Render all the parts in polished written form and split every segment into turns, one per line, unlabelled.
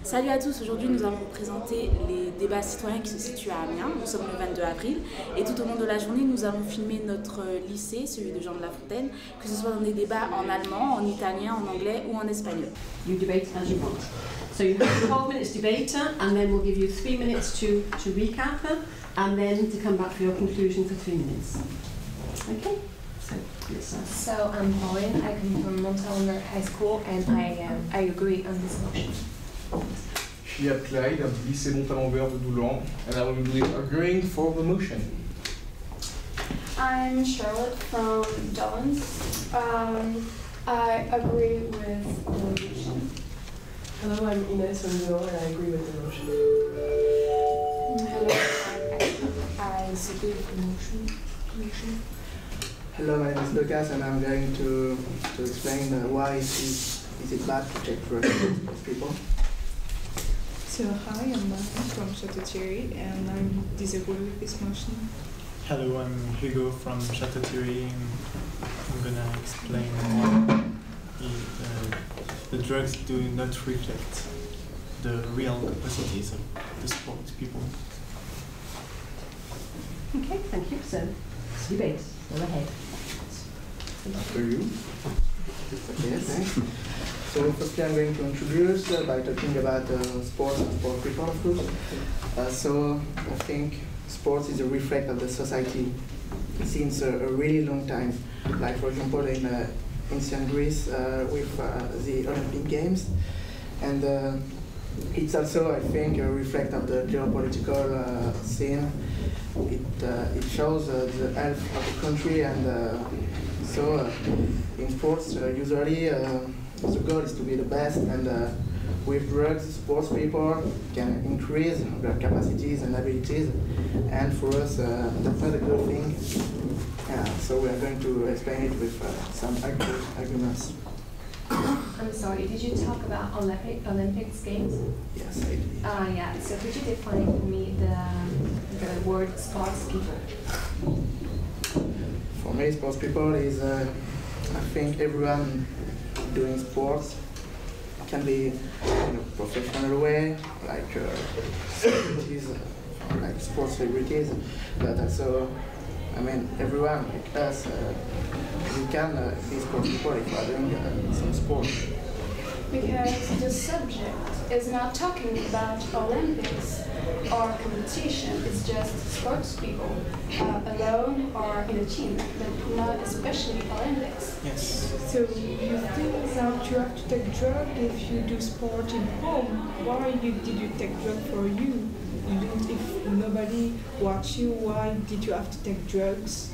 Salut à tous, aujourd'hui nous allons vous présenter les débats citoyens qui se situent à Amiens. Nous sommes le 22 avril et tout au long de la journée nous allons filmer notre lycée, celui de Jean de La Fontaine, que ce soit dans des débats en allemand, en italien, en anglais ou en espagnol.
You debate as you want. So you have 12 minutes debate and then we'll give you 3 minutes to recap and then to come back for your conclusion for 3 minutes. Okay?
So I'm Pauline, I come from Montalembert High School and I agree on this motion.
Je suis Clyde du lycée Montalembert de Doulan and I will be agreeing for the motion.
I'm Charlotte from Dublin. I agree with the motion.
Hello, I'm Ines from Doulan and I agree with the motion.
Hello, I disagree with the motion.
Hello, my name is Lucas and I'm going to explain why is it bad to take for people.
So hi, I'm Marianne from Château-Thierry and I disagree with this motion.
Hello, I'm Hugo from Château-Thierry and I'm gonna explain why the drugs do not reflect the real capacities of the sports people.
Okay, thank you. So, debate. Go ahead.
After you. Okay, thanks. So firstly I'm going to introduce by talking about sports and sport people, of course. So I think sports is a reflect of the society since a really long time. Like for example in ancient Greece with the Olympic Games. And it's also, I think, a reflect of the geopolitical scene. It shows the health of the country, and so in sports usually the goal is to be the best, and with drugs sports people can increase their capacities and abilities, and for us that's not a good thing. So we are going to explain it with some arguments.
I'm sorry, did you talk about Olympics games?
Yes, I did.
Yeah, so could you define for me the word sports people?
For me, sports people is, I think everyone doing sports can be in a professional way, like celebrities, like sports celebrities, but also, I mean, everyone like us, we can be sports people if we are doing some sport.
Because the subject is not talking about Olympics or competition, it's just sports people alone or in a team, but not especially Olympics.
Yes.
So you think that you have to take drug if you do sport in home? Why did you take drug for you? If nobody watched you, why did you have to take drugs?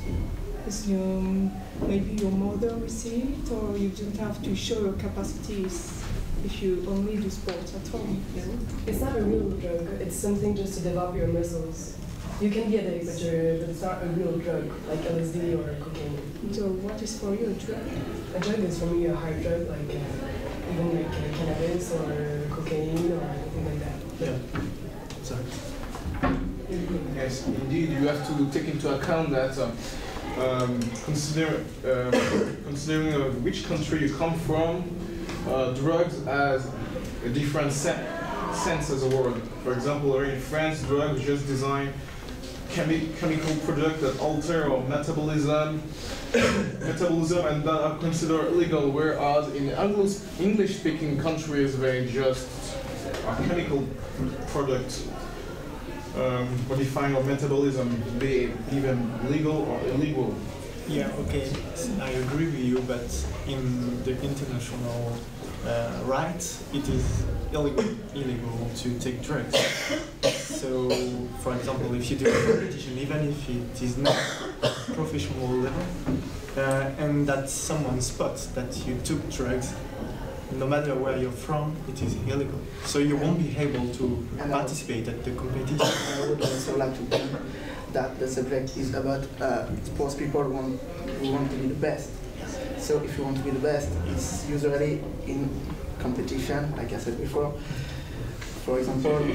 Is maybe your mother received it, or you don't have to show your capacities if you only do sports at home? No?
It's not a real drug, it's something just to develop your muscles. You can be addicted, but it's not a real drug, like LSD or cocaine.
So what is for you a drug?
A drug is for me a hard drug, like even like cannabis or cocaine or anything like that.
Yeah. Sorry.
Yes, indeed, you have to take into account that considering which country you come from, drugs has a different sense as a word. For example, in France, drugs just design chemical products that alter our metabolism and that are considered illegal, whereas in English-speaking countries they just are chemical products modifying our metabolism, be it even legal or illegal.
Yeah, okay, I agree with you, but in the international rights, it is illegal to take drugs. So, for example, if you do a competition, even if it is not professional level, and that someone spots that you took drugs, no matter where you're from, it is illegal. So you won't be able to participate at the competition.
I would also like to think that the subject is about sports people who want to be the best. So if you want to be the best, it's usually in competition, like I said before. For example,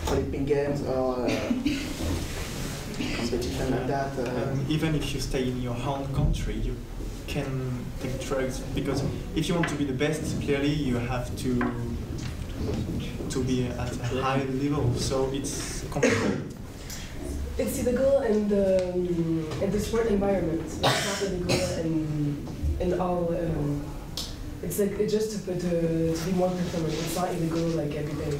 Olympic Games or competition like that.
Even if you stay in your home country, you can take drugs, because if you want to be the best, clearly you have to to be at a high level. So it's complicated.
It's illegal in the sport environment. It's not illegal in all. It's like it's just to be more performant. It's not illegal like every day.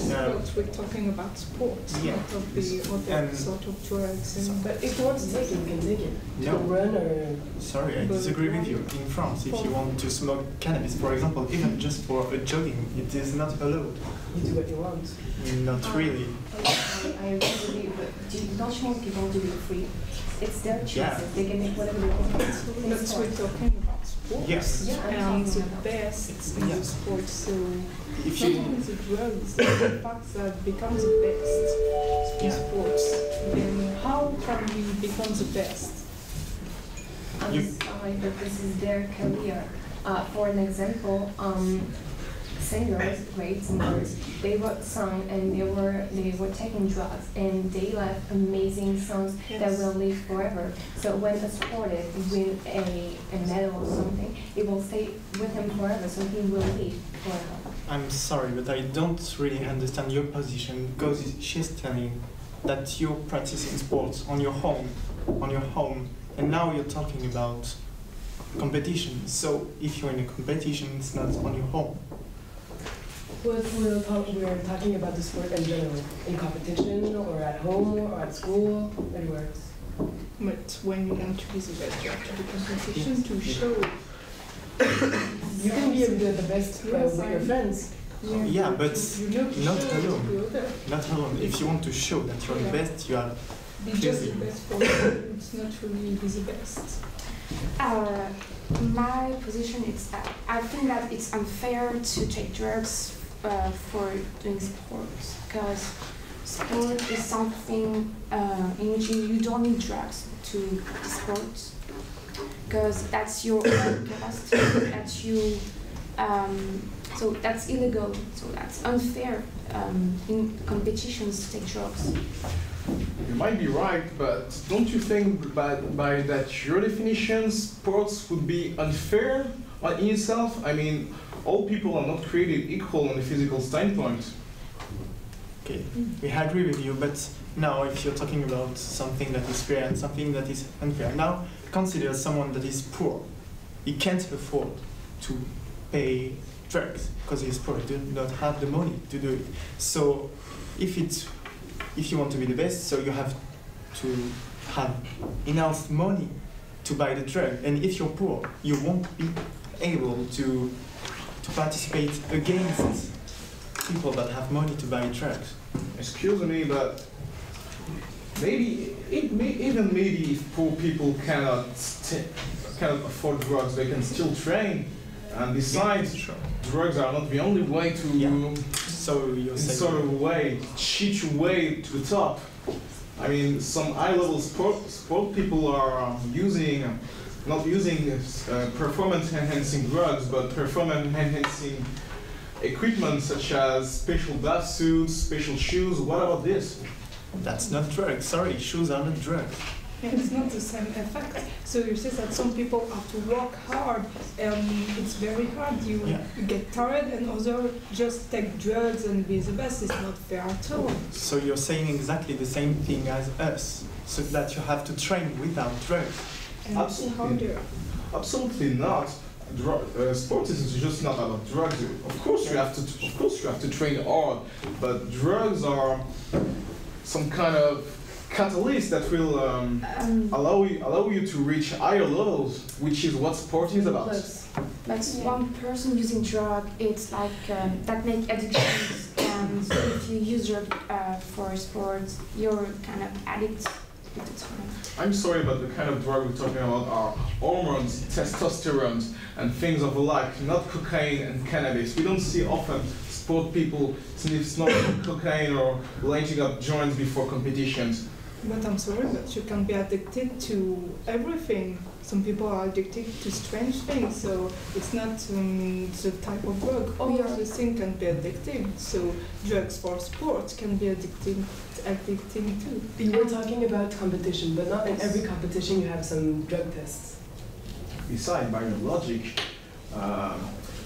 But we're talking about sports,
Yeah.
not of the other sort of drugs.
But if you want to take it, you can take it. You
No.
can run or.
Sorry, I disagree with you. In France, if you want to smoke cannabis, for example, even just for a jogging, it is not allowed.
You do what you want.
Not really.
I agree with you, but don't you want people to be free? It's their choices.
Yeah.
They can make whatever they want.
But we're talking about sports.
Yes.
Yeah, I'm
And
talking
the
about
best in the sports, so
If
not
you
only the drugs, the fact that become the best in
Yeah.
sports, then how can we become the best?
I'm sorry, but this is their career. For an example, singers, great singers, they wrote songs and they were taking drugs and they left amazing songs that will live forever. So when a sportive win a medal or something, it will stay with him forever, so he will live forever.
I'm sorry, but I don't really understand your position because she's telling that you're practicing sports on your home, and now you're talking about competition. So if you're in a competition, it's not on your home.
We're talking about the sport in general, in competition or at home or at school, everywhere.
But when you want to be the best, you have to do competition to show.
You can be the best with your friends.
Yeah, but
you look
not
show
alone.
the other.
Not alone. If you want to show that you're the best, you have
Be just the best for you. It's not really be the best.
My position is I think that it's unfair to take drugs for doing sports, because sport is something in which you don't need drugs to do sports, because that's your own capacity, that's you. So that's illegal. So that's unfair in competitions to take drugs.
You might be right, but don't you think by that your definition, sports would be unfair in itself? I mean, all people are not created equal on a physical standpoint.
Okay, we agree with you, but now if you're talking about something that is fair and something that is unfair, now consider someone that is poor. He can't afford to pay drugs because he's poor, he does not have the money to do it. So if you want to be the best, so you have to have enough money to buy the drug. And if you're poor, you won't be able to participate against people that have money to buy drugs.
Excuse me, but maybe if poor people cannot afford drugs, they can still train. And besides, drugs are not the only way to,
so you're saying
sort of way, cheat your way to the top. I mean, some high-level sport people are not using performance-enhancing drugs, but performance-enhancing equipment such as special bath suits, special shoes. What about this?
That's not drugs. Sorry, shoes are not drugs.
Yeah, it's not the same effect. So you say that some people have to work hard, and it's very hard. You get tired, and others just take drugs and be the best. It's not fair at all.
So you're saying exactly the same thing as us, so that you have to train without drugs.
And it's harder.
Absolutely not. Sport is just not about drugs. Of course you have to train hard, but drugs are some kind of catalyst that will allow you to reach higher levels, which is what sport is about.
But one person using drug, it's like that make addictions, and if you use drug for sports, you're kind of addict at the time.
I'm sorry, but the kind of drug we're talking about are hormones, testosterone, and things of the like, not cocaine and cannabis. We don't see often sport people smoking cocaine or lighting up joints before competitions.
But I'm sorry, but you can be addicted to everything. Some people are addicted to strange things, so it's not the type of drug. All of the things can be addictive. So drugs for sports can be addicting too.
We're talking about competition, but not in every competition you have some drug tests.
Besides, by your logic,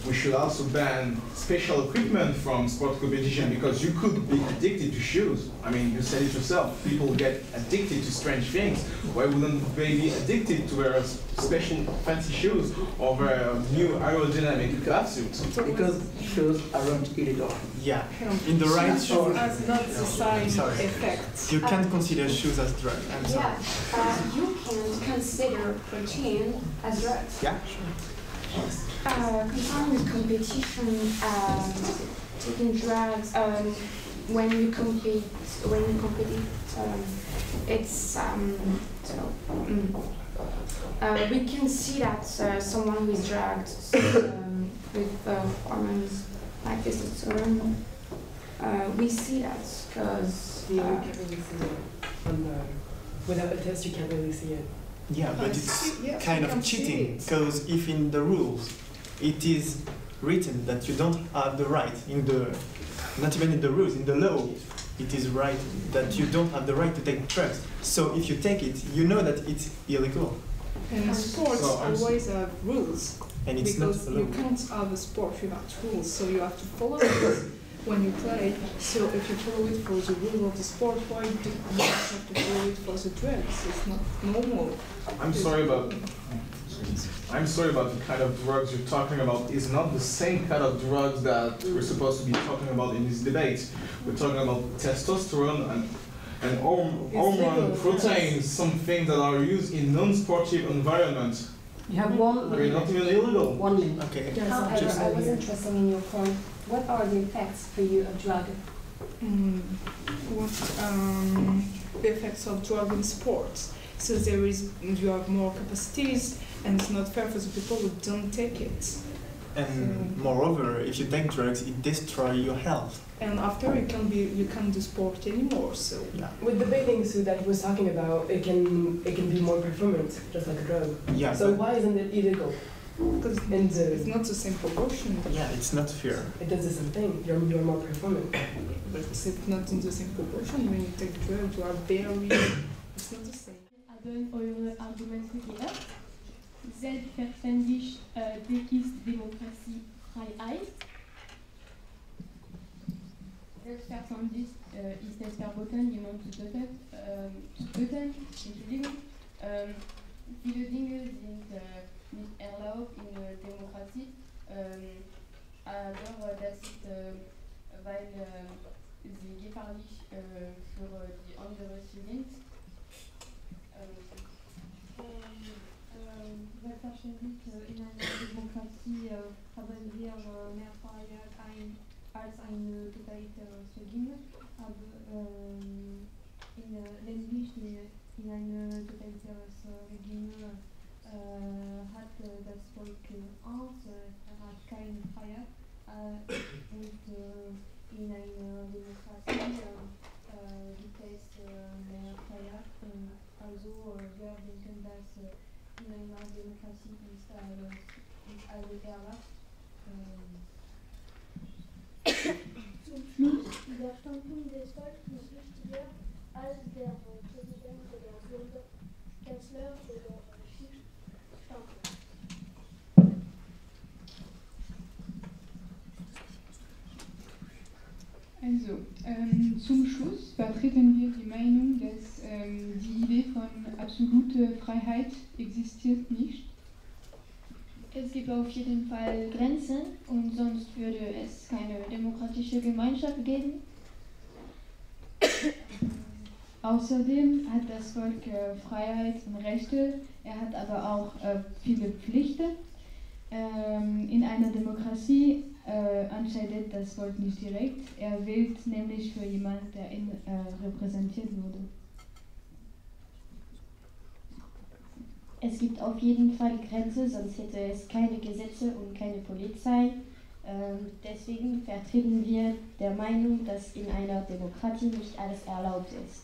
we should also ban special equipment from sport competition, because you could be addicted to shoes. I mean, you said it yourself, people get addicted to strange things. Why wouldn't they be addicted to wear special fancy shoes or wear new aerodynamic suits?
Because shoes aren't illegal.
Yeah, in the right shoes.
As not the side effects.
You can't consider shoes as drugs. I'm sorry.
Yeah, you can consider protein as drugs.
Yeah.
Concerning with competition, taking drugs, when you compete, it's we can see that someone who is drugged with hormones like testosterone, we see that because
you can't really see it. Without a test, you can't really see it.
Yeah, but it's kind of cheating, because if in the rules it is written that you don't have the right, not even in the rules, in the law, it is right that you don't have the right to take drugs. So if you take it, you know that it's illegal.
And sports always have rules.
And it's
because
not
you can't have a sport without rules, so you have to follow it when you play. So if you follow it for the rule of the sport, why do you have to follow it for the drugs? It's not normal.
I'm sorry about the kind of drugs you're talking about. It's not the same kind of drugs that we're supposed to be talking about in this debate. We're talking about testosterone and hormone proteins, some things that are used in non-sportive environments.
You have one.
They're not even illegal.
One link.
Okay.
However, I was interested in your point. What are the effects for you of drug?
What the effects of drug in sports? So you have more capacities, and it's not fair for the people who don't take it.
And moreover, if you take drugs, it destroys your health.
And after you can't do sport anymore. So
yeah.
With the bathing suit that was talking about, it can be more performant, just like a drug.
Yeah.
So why isn't it illegal?
Because it's not the same proportion.
Yeah, it's not fair.
It does the same thing. You're more performant.
But it's not in the same proportion. When you take drugs, you are very. It's not the same.
Haben eure Argumente gehört? Selbstverständlich ist Demokratie Freiheit. Selbstverständlich ist es verboten, jemanden zu töten. Entschuldigung. Viele Dinge sind nicht erlaubt in der Demokratie, aber das ist, weil sie gefährlich für die anderen sind. Selbstverständlich in einer Demokratie haben wir mehr Freiheit als ein totalitäres Regime, aber nämlich in einem totalitäres Regime hat das Volk Angst, hat keine Freiheit und in einer Demokratie gibt es mehr Freiheit. Also wir denken, dass in einer Demokratie ist alles erlaubt.
Zum Schluss, der Standpunkt des Volkes ist wichtiger als der Präsident oder Bundeskanzler oder Schiffsstandpunkt.
Also, zum Schluss vertreten wir die Meinung, dass die Idee von absoluter Freiheit existiert nicht.
Es gibt auf jeden Fall Grenzen und sonst würde es keine demokratische Gemeinschaft geben.
Außerdem hat das Volk Freiheit und Rechte, er hat aber auch viele Pflichten. In einer Demokratie entscheidet das Volk nicht direkt, er wählt nämlich für jemanden, der ihn repräsentiert wurde.
Es gibt auf jeden Fall Grenzen, sonst hätte es keine Gesetze und keine Polizei. Deswegen vertreten wir der Meinung, dass in einer Demokratie nicht alles erlaubt ist.